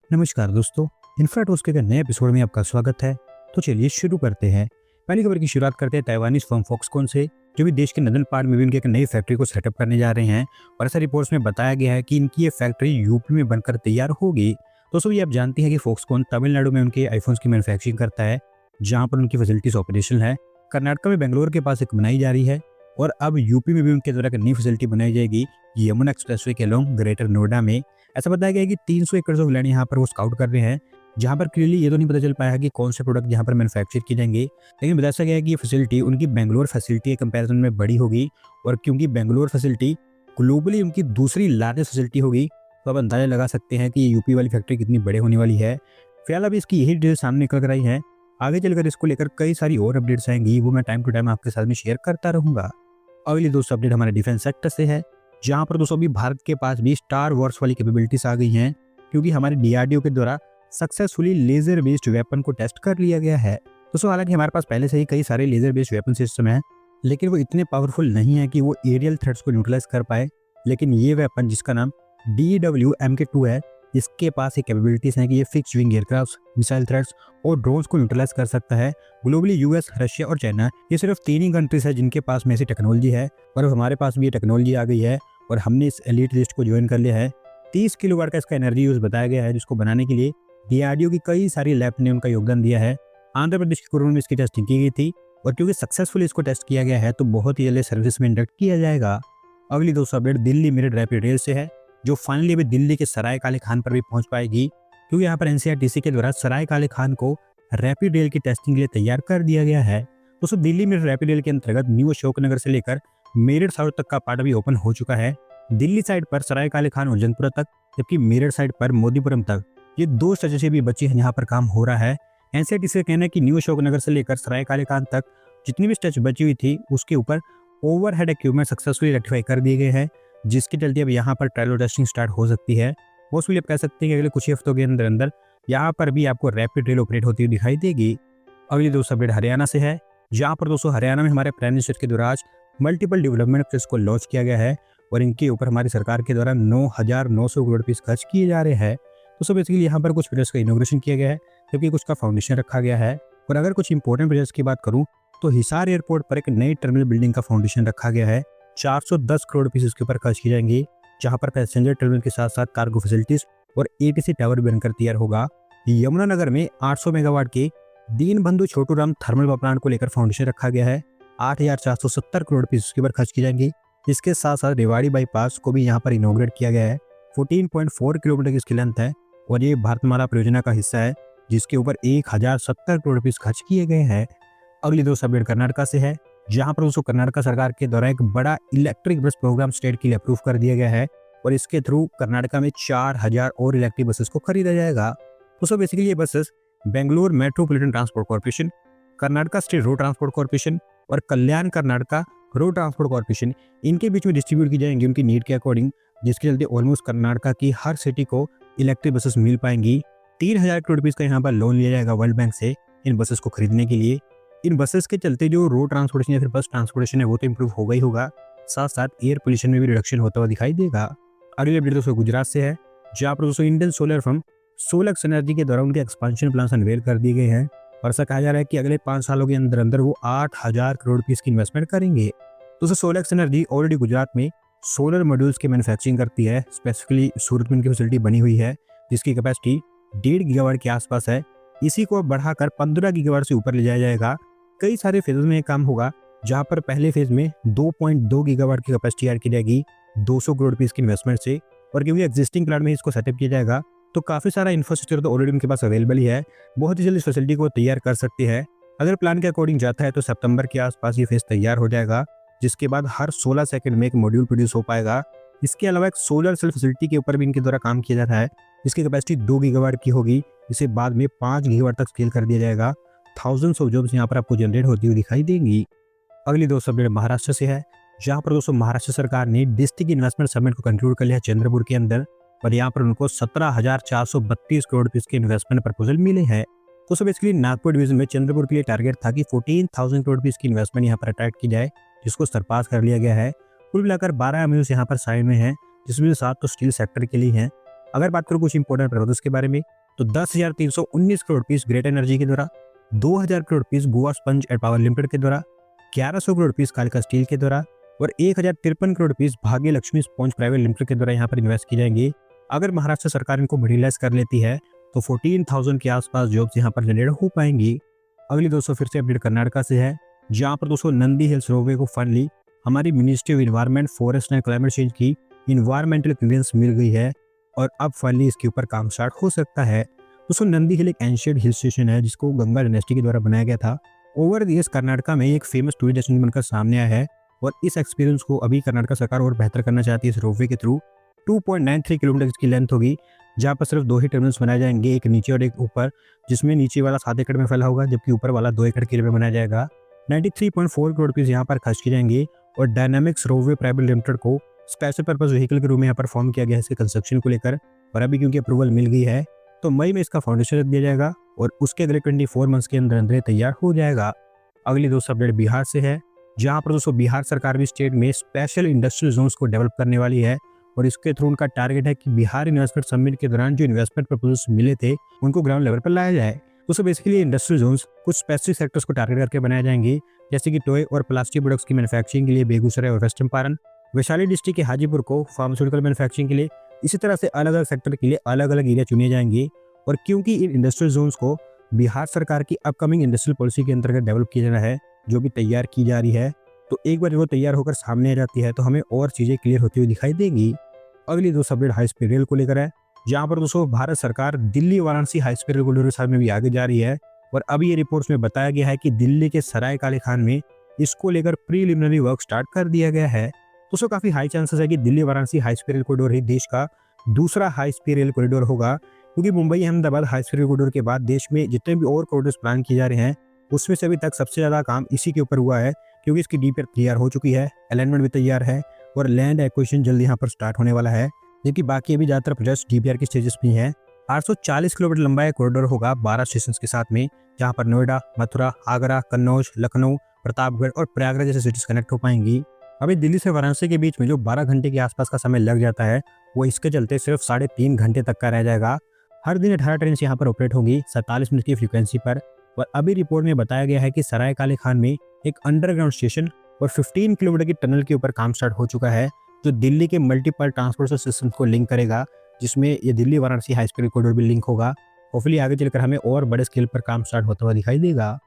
नमस्कार दोस्तों, इन्फ्राटूल्स के नए एपिसोड में आपका स्वागत है। तो चलिए शुरू करते हैं। पहली खबर की शुरुआत करते हैं ताइवानीज फर्म फॉक्सकॉन से, जो भी देश के नदन पार्ट में भी उनकी एक नई फैक्ट्री को सेटअप करने जा रहे हैं। और ऐसा रिपोर्ट्स में बताया गया है कि इनकी ये फैक्ट्री यूपी में बनकर तैयार होगी। दोस्तों, ये आप जानते हैं कि फॉक्सकॉन तमिलनाडु में उनके आईफोन्स की मैन्युफैक्चरिंग करता है, जहाँ पर उनकी फैसिलिटीज ऑपरेशनल है। कर्नाटक में बेंगलोर के पास एक बनाई जा रही है, और अब यूपी में भी उनके द्वारा एक नई फैसिलिटी बनाई जाएगी यमुना एक्सप्रेसवे के अलोंग ग्रेटर नोएडा में। ऐसा बताया गया है कि 300 एकड़ ऑफ लैंड यहाँ पर वो स्काउट कर रहे हैं, जहाँ पर क्लियरली ये तो नहीं पता चल पाया है कि कौन से प्रोडक्ट यहाँ पर मैन्युफैक्चर किए जाएंगे। लेकिन बताया गया है कि ये फैसिलिटी उनकी बेंगलोर फैसिलिटी के कंपैरिजन में बड़ी होगी, और क्योंकि बेंगलोर फैसिलिटी ग्लोबली उनकी दूसरी लार्जेस्ट फैसिलिटी होगी, तो आप अंदाजा लगा सकते हैं कि ये यूपी वाली फैक्ट्री कितनी बड़े होने वाली है। फिलहाल अभी इसकी यही डिटेल सामने निकल कर आई है। आगे चलकर इसको लेकर कई सारी और अपडेट्स आएंगी, वो मैं टाइम टू टाइम आपके साथ में शेयर करता रहूंगा। अगली दोस्तों अपडेट हमारे डिफेंस सेक्टर से है, जहां पर दोस्तों अभी भारत के पास भी स्टार वॉर्स वाली कैपेबिलिटीज आ गई हैं, क्योंकि हमारे डीआरडीओ के द्वारा सक्सेसफुली लेजर बेस्ड वेपन को टेस्ट कर लिया गया है। दोस्तों, हालांकि हमारे पास पहले से ही कई सारे लेजर बेस्ड वेपन सिस्टम हैं, लेकिन वो इतने पावरफुल नहीं है कि वो एरियल थ्रेट्स को न्यूट्रलाइज कर पाए। लेकिन ये वेपन, जिसका नाम DWMK-2 है, इसके पास ये कैपेबिलिटीज हैं कि ये fix wing aircraft, missile threats और ड्रोन्स को न्यूट्रलाइज कर सकता है। ग्लोबली यूएस, रशिया और चाइना, ये सिर्फ 3 ही कंट्रीज है जिनके पास में ऐसी टेक्नोलॉजी है, और अब हमारे पास भी ये टेक्नोलॉजी आ गई है और हमने इस एलीट लिस्ट को ज्वाइन कर लिया है। 30 किलोवाट का इसका एनर्जी यूज बताया गया है, जिसको बनाने के लिए डीआरडीओ की कई सारी लैब ने उनका योगदान दिया है। आंध्र प्रदेश के कुरुल में इसकी टेस्टिंग की गई थी, और क्योंकि सक्सेसफुली इसको टेस्ट किया गया है, तो बहुत ही जल्द सर्विस में इंडक्ट किया जाएगा। अगली दोस्तों update Delhi Meerut rapid rail से है, जो फाइनली अभी दिल्ली के सराय काले खान पर भी पहुंच पाएगी, क्योंकि यहाँ पर एनसीआरटीसी के द्वारा सराय काले खान को रैपिड रेल की टेस्टिंग के लिए तैयार कर दिया गया है। दोस्तों, दिल्ली में रैपिड रेल के अंतर्गत न्यू अशोकनगर से लेकर मेरठ साउथ तक का पार्ट अभी ओपन हो चुका है। दिल्ली साइड पर सराय काले खान और जंगपुरा तक, जबकि मेरठ साइड पर मोदीपुरम तक, ये 2 स्टेशन से भी बची है, यहाँ पर काम हो रहा है। एनसीआरटीसी का कहना है कि न्यू अशोकनगर से लेकर सराय काले खान तक जितनी भी स्टेशन बची हुई थी, उसके ऊपर ओवरहेड इक्विपमेंट सक्सेसफुली रेक्टिफाई कर दिए गए हैं, जिसके चलते अब यहाँ पर ट्रायल टेस्टिंग स्टार्ट हो सकती है। मोस्टली आप कह सकते हैं कि अगले कुछ ही हफ्तों के अंदर अंदर यहाँ पर भी आपको रैपिड रेल ऑपरेट होती हुई दिखाई देगी। अगली दोस्तों अपडेट हरियाणा से है, जहाँ पर दोस्तों हरियाणा में हमारे प्राइम मिनिस्टर के द्वारा आज मल्टीपल डेवलपमेंट प्रोजेक्ट्स को लॉन्च किया गया है, और इनके ऊपर हमारी सरकार के द्वारा 9,900 करोड़ रुपये खर्च किए जा रहे हैं। दोस्तों, बेसिकली यहाँ पर कुछ प्रोजेक्ट्स का इनोग्रेशन किया गया है, जबकि कुछ का फाउंडेशन रखा गया है। और अगर कुछ इंपॉर्टेंट प्रोजेक्ट्स की बात करूँ, तो हिसार एयरपोर्ट पर एक नई टर्मिनल बिल्डिंग का फाउंडेशन रखा गया है। 410 करोड़ रुपये इसके ऊपर खर्च की जाएंगी, जहां पर पैसेंजर टर्मिनल के साथ साथ कार्गो फैसिलिटीज और एटीसी टावर भी बनकर तैयार होगा। यमुनानगर में 800 मेगावाट के Deenbandhu Chhoturam thermal power plant को लेकर फाउंडेशन रखा गया है। 8,470 करोड़ रुपये इसके ऊपर खर्च की जाएंगी। इसके साथ साथ रेवाड़ी बाईपास को भी यहाँ पर इनोग्रेट किया गया है। 14.4 किलोमीटर की इसकी लेंथ है, और ये भारतमाला परियोजना का हिस्सा है, जिसके ऊपर 1,070 करोड़ रुपये खर्च किए गए हैं। अगली दोस्त अपडेट कर्नाटका से है, जहां पर उसको कर्नाटक सरकार के द्वारा एक बड़ा इलेक्ट्रिक बस प्रोग्राम स्टेट के लिए अप्रूव कर दिया गया है, और इसके थ्रू कर्नाटका में 4,000 और इलेक्ट्रिक बसेस को खरीदा जाएगा। तो बेसिकली ये buses Bengaluru metropolitan transport corporation, Karnataka state road transport corporation और कल्याण कर्नाटका रोड ट्रांसपोर्ट कॉर्पोरेशन, इनके बीच में डिस्ट्रीब्यूट की जाएंगी उनकी नीड के अकॉर्डिंग, जिसके चलते ऑलमोस्ट कर्नाटका की हर सिटी को इलेक्ट्रिक बसेस मिल पाएंगी। 3,000 करोड़ रुपये का यहाँ पर लोन लिया जाएगा वर्ल्ड बैंक से इन बसेस को खरीदने के लिए। इन बसेस के चलते जो रोड ट्रांसपोर्टेशन या फिर बस ट्रांसपोर्टेशन है, वो तो इंप्रूव होगा ही होगा, साथ साथ एयर पोल्यूशन में भी रिडक्शन होता हुआ दिखाई देगा। अगली अपडेट दोस्तों गुजरात से है, जहाँ पर दोस्तों Indian solar firm Sollux energy के द्वारा उनके एक्सपेंशन प्लान अनवेल कर दिए गए हैं, और ऐसा कहा जा रहा है कि अगले 5 सालों के अंदर अंदर वो 8,000 करोड़ रुपये की इन्वेस्टमेंट करेंगे। दोस्तों, सोलक्स एनर्जी ऑलरेडी गुजरात में सोलर मॉड्यूल्स की मैन्युफैक्चरिंग करती है। स्पेसिफिकली सूरत में उनकी फैसिलिटी बनी हुई है, जिसकी कैपेसिटी 1.5 गीगावाट के आसपास है। इसी को बढ़ाकर 15 गीगावाट से ऊपर ले जाया जाएगा। कई सारे फेज में काम होगा, जहां पर पहले फेज में 2.2 गीगावाट की कैपेसिटी ऐड की जाएगी 200 करोड़ रुपये की इन्वेस्टमेंट से, और क्योंकि एग्जिस्टिंग प्लांट में इसको सेटअप किया जाएगा, तो काफी सारा इंफ्रास्ट्रक्चर तो ऑलरेडी उनके पास अवेलेबल ही है। बहुत ही जल्द इस फैसिलिटी को तैयार कर सकती है। अगर प्लान के अकॉर्डिंग जाता है तो सितंबर के आसपास ये फेज तैयार हो जाएगा, जिसके बाद हर 16 सेकंड में एक मॉड्यूल प्रोड्यूस हो पाएगा। इसके अलावा एक सोलर सेल फैसिलिटी के ऊपर भी इनके द्वारा काम किया जा रहा है, जिसकी कैपेसिटी 2 गीगावाट की होगी। इसे बाद में 5 गीगावाट तक स्केल कर दिया जाएगा। थाउजेंड्स ऑफ जॉब्स यहाँ पर आपको जनरेट होती हुई दिखाई देंगी। अगली दोस्तों अपडेट महाराष्ट्र से है, जहाँ पर दोस्तों महाराष्ट्र सरकार ने डिस्ट्रिक्ट इन्वेस्टमेंट समिट को कंक्लूड कर लिया चंद्रपुर के अंदर, और यहाँ पर उनको 17,432 करोड़ रुपये के इन्वेस्टमेंट प्रपोजल मिले हैं। तो बेसिकली नागपुर डिवीजन में चंद्रपुर के लिए टारगेट था कि 14,000 करोड़ रुपये की इन्वेस्टमेंट यहाँ पर अट्रैक्ट की जाए, जिसको सरपास कर लिया गया है। कुल मिलाकर 12 एमओयूज यहाँ पर साइन में हैं, जिसमें 7 तो स्टील सेक्टर के लिए हैं। अगर बात करूँ कुछ इंपॉर्टेंट प्रोजेक्ट्स के बारे में, तो 10,319 करोड़ रुपीस ग्रेट एनर्जी के द्वारा, 2,000 crore rupees Goa sponge and power limited के द्वारा, 1100 करोड़ रुपीस कालिका स्टील के द्वारा और 1,053 करोड़ रुपीस भाग्य लक्ष्मी स्पॉन्ज प्राइवेट लिमिटेड के द्वारा यहाँ पर इन्वेस्ट किए जाएंगे। अगर महाराष्ट्र सरकार इनको मिडिलाइज कर लेती है तो 14,000 के आसपास जॉब्स यहाँ पर जनरेट हो पाएंगी। अगली दोस्तों फिर से अपडेट कर्नाटका से है, जहाँ पर दोस्तों नंदी हिल्स रोपवे को फाइनली हमारी ministry of environment, forest and climate change की इन्वायरमेंटल क्लियरेंस मिल गई है और अब फाइनली इसके ऊपर काम स्टार्ट हो सकता है। दोस्तों नंदी हिल एक एंशिएंट हिल स्टेशन है जिसको गंगा डायनेस्टी के द्वारा बनाया गया था। ओवर द ईयर्स कर्नाटका में एक फेमस टूरिस्ट डेस्टिनेशन बनकर सामने आया है और इस एक्सपीरियंस को अभी कर्नाटक सरकार और बेहतर करना चाहती है। इस रोपवे के थ्रू 2.93 किलोमीटर इसकी लेंथ होगी, जहाँ पर सिर्फ 2 ही टर्मिनल्स बनाए जाएंगे, एक नीचे और एक ऊपर, जिसमें नीचे वाला 7 एकड़ में फैला होगा जबकि ऊपर वाला 2 एकड़ के लिए बनाया जाएगा। 93.4 करोड़ रुपीज यहाँ पर खर्च किए जाएंगे और डायनामिक्स रोपवे प्राइवेट लिमिटेड को स्पेशल पर्पज व्हीकल के रूप में यहाँ पर फॉर्म किया गया है इसके कंस्ट्रक्शन को लेकर। और अभी क्योंकि अप्रूवल मिल गई है तो मई में इसका फाउंडेशन रख दिया जाएगा और उसके अगले 24 मंथ्स के अंदर अंदर तैयार हो जाएगा। अगली दोस्तों अपडेट बिहार से है, जहाँ पर दोस्तों बिहार सरकार भी स्टेट में स्पेशल इंडस्ट्रियल जोन्स को डेवलप करने वाली है और इसके थ्रू उनका टारगेट है कि बिहार इन्वेस्टमेंट समिट के दौरान जो इन्वेस्टमेंट प्रपोजल्स मिले थे उनको ग्राउंड लेवल पर लाया जाए। दोस्तों बेसिकली इंडस्ट्रियल जोन्स कुछ स्पेसिफिक सेक्टर्स को टारगेट करके बनाए जाएंगे, जैसे कि टॉय और प्लास्टिक प्रोडक्ट्स की मैन्युफैक्चरिंग के लिए बेगूसराय और वेस्ट चंपारण, वैशाली डिस्ट्रिक्ट के हाजीपुर को फार्मास्यूटिकल मैन्युफैक्चरिंग के लिए, इसी तरह से अलग अलग सेक्टर के लिए अलग अलग एरिया चुने जाएंगे। और क्योंकि इन इंडस्ट्रियल जोन्स को बिहार सरकार की अपकमिंग इंडस्ट्रियल पॉलिसी के अंतर्गत डेवलप किया जाना है, जो भी तैयार की जा रही है, तो एक बार वो तैयार होकर सामने आ जाती है तो हमें और चीज़ें क्लियर होती हुई दिखाई देंगी। अगली दोस्तों अपडेट हाई स्पीड रेल को लेकर है, जहाँ पर दोस्तों भारत सरकार Delhi Varanasi high speed rail corridor के में भी आगे जा रही है और अभी ये रिपोर्ट्स में बताया गया है कि दिल्ली के सराय काले खान में इसको लेकर प्रीलिमिनरी वर्क स्टार्ट कर दिया गया है। दोस्तों काफी हाई चांसेस है कि Delhi Varanasi high speed rail corridor ही देश का दूसरा हाई स्पीड रेल कॉरिडोर होगा, क्योंकि Mumbai Ahmedabad high speed rail corridor के बाद देश में जितने भी और कॉरिडोर्स प्लान किए जा रहे हैं उसमें से अभी तक सबसे ज्यादा काम इसी के ऊपर हुआ है, क्योंकि इसकी डीपीआर तैयार हो चुकी है, अलाइनमेंट भी तैयार है और लैंड एक्विजिशन जल्द यहाँ पर स्टार्ट होने वाला है, जबकि बाकी अभी ज्यादातर प्रोजेक्ट्स डीपीआर के स्टेजेस में है। 840 किलोमीटर लंबा यह कॉरिडोर होगा 12 स्टेशन के साथ में, जहाँ पर नोएडा, मथुरा, आगरा, कन्नौज, लखनऊ, प्रतापगढ़ और प्रयागराज जैसे सिटीज कनेक्ट हो पाएंगी। अभी दिल्ली से वाराणसी के बीच में जो 12 घंटे के आसपास का समय लग जाता है वो इसके चलते सिर्फ 3.5 घंटे तक का रह जाएगा। हर दिन 18 ट्रेन यहाँ पर ऑपरेट होंगी 47 मिनट की फ्रीक्वेंसी पर। और अभी रिपोर्ट में बताया गया है कि सराय काले खान में एक अंडरग्राउंड स्टेशन और 15 किलोमीटर की टनल के ऊपर काम स्टार्ट हो चुका है, जो दिल्ली के मल्टीपल ट्रांसपोर्ट सिस्टम को लिंक करेगा, जिसमें ये Delhi Varanasi high speed corridor भी लिंक होगा। होपफुली आगे चलकर हमें और बड़े स्केल पर काम स्टार्ट होता हुआ दिखाई देगा।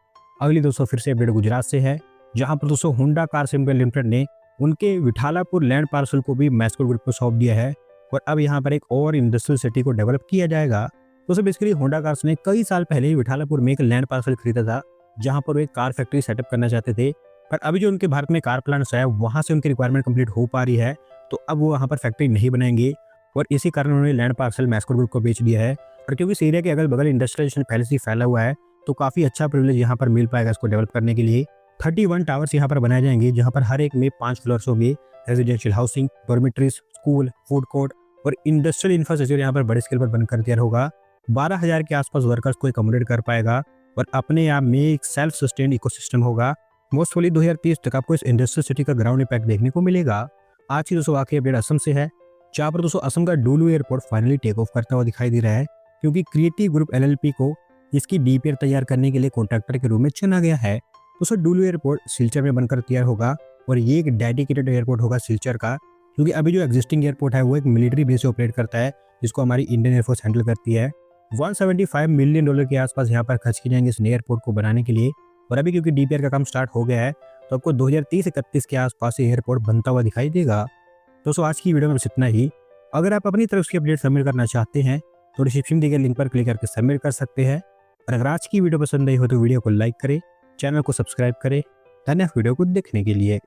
अगली दोस्तों फिर से अपडेट गुजरात से है, जहां पर दोस्तों होंडा कार लिमिटेड ने उनके विठालापुर लैंड पार्सल को भी मैस्को ग्रुप को सौंप दिया है और अब यहाँ पर एक और इंडस्ट्रियल सिटी को डेवलप किया जाएगा। दोस्तों बेसिकली होंडा कार्स ने कई साल पहले ही विठालापुर में एक लैंड पार्सल खरीदा था, जहां पर वो एक कार फैक्ट्री सेटअप करना चाहते थे, पर अभी जो उनके भारत में कार प्लांट्स है वहां से उनकी रिक्वायरमेंट कंप्लीट हो पा रही है, तो अब वो वहाँ पर फैक्ट्री नहीं बनाएंगे और इसी कारण उन्होंने लैंड पार्सल मैस्को ग्रुप को बेच दिया है। और क्योंकि इस एरिया के अगल बगल इंडस्ट्रियलाइजेशन पहले से फैला हुआ है तो काफी अच्छा प्रिविलेज यहाँ पर मिल पाएगा इसको डेवलप करने के लिए। 31 टावर्स यहाँ पर बनाए जाएंगे, जहाँ पर हर एक में 5 फ्लोर्स होंगे, residential housing, dormitories, school, food court और इंडस्ट्रियल इंफ्रास्ट्रक्चर यहाँ पर बड़े स्केल पर बनकर तैयार होगा। 12,000 के आसपास वर्कर्स को अकोमोडेट कर पाएगा और अपने आप में एक सेल्फ सस्टेन्ड इकोसिस्टम होगा। मोस्टली 2030 तक आपको इस इंडस्ट्रियल सिटी का ग्राउंड इम्पैक्ट देखने को मिलेगा। आज की दोस्तों वाकई अपडेट असम से है, जहाँ पर दोस्तों असम का डुलू एयरपोर्ट फाइनली टेक ऑफ करता हुआ दिखाई दे रहा है, क्योंकि क्रिएटिव ग्रुप एलएलपी को इसकी डीपीआर तैयार करने के लिए कॉन्ट्रैक्टर के रूप में चुना गया है। दोस्तों डुलू एयरपोर्ट सिलचर में बनकर तैयार होगा और ये एक डेडिकेटेड एयरपोर्ट होगा सिलचर का, क्योंकि अभी जो एग्जिस्टिंग एयरपोर्ट है वो एक मिलिट्री बेस से ऑपरेट करता है, जिसको हमारी इंडियन एयरफोर्स हैंडल करती है। $175 मिलियन के आसपास यहाँ पर खर्च किए जाएंगे इस नए एयरपोर्ट को बनाने के लिए। और अभी क्योंकि डीपीआर का काम स्टार्ट हो गया है तो आपको 2030-31 के आसपास ये एयरपोर्ट बनता हुआ दिखाई देगा। दोस्तों आज की वीडियो में बस इतना ही। अगर आप अपनी तरफ से अपडेट सबमिट करना चाहते हैं तो डिस्क्रिप्शन दिए गए लिंक पर क्लिक करके सबमिट कर सकते हैं। और अगर आज की वीडियो पसंद आई हो तो वीडियो को लाइक करें, चैनल को सब्सक्राइब करें। धन्यवाद वीडियो को देखने के लिए।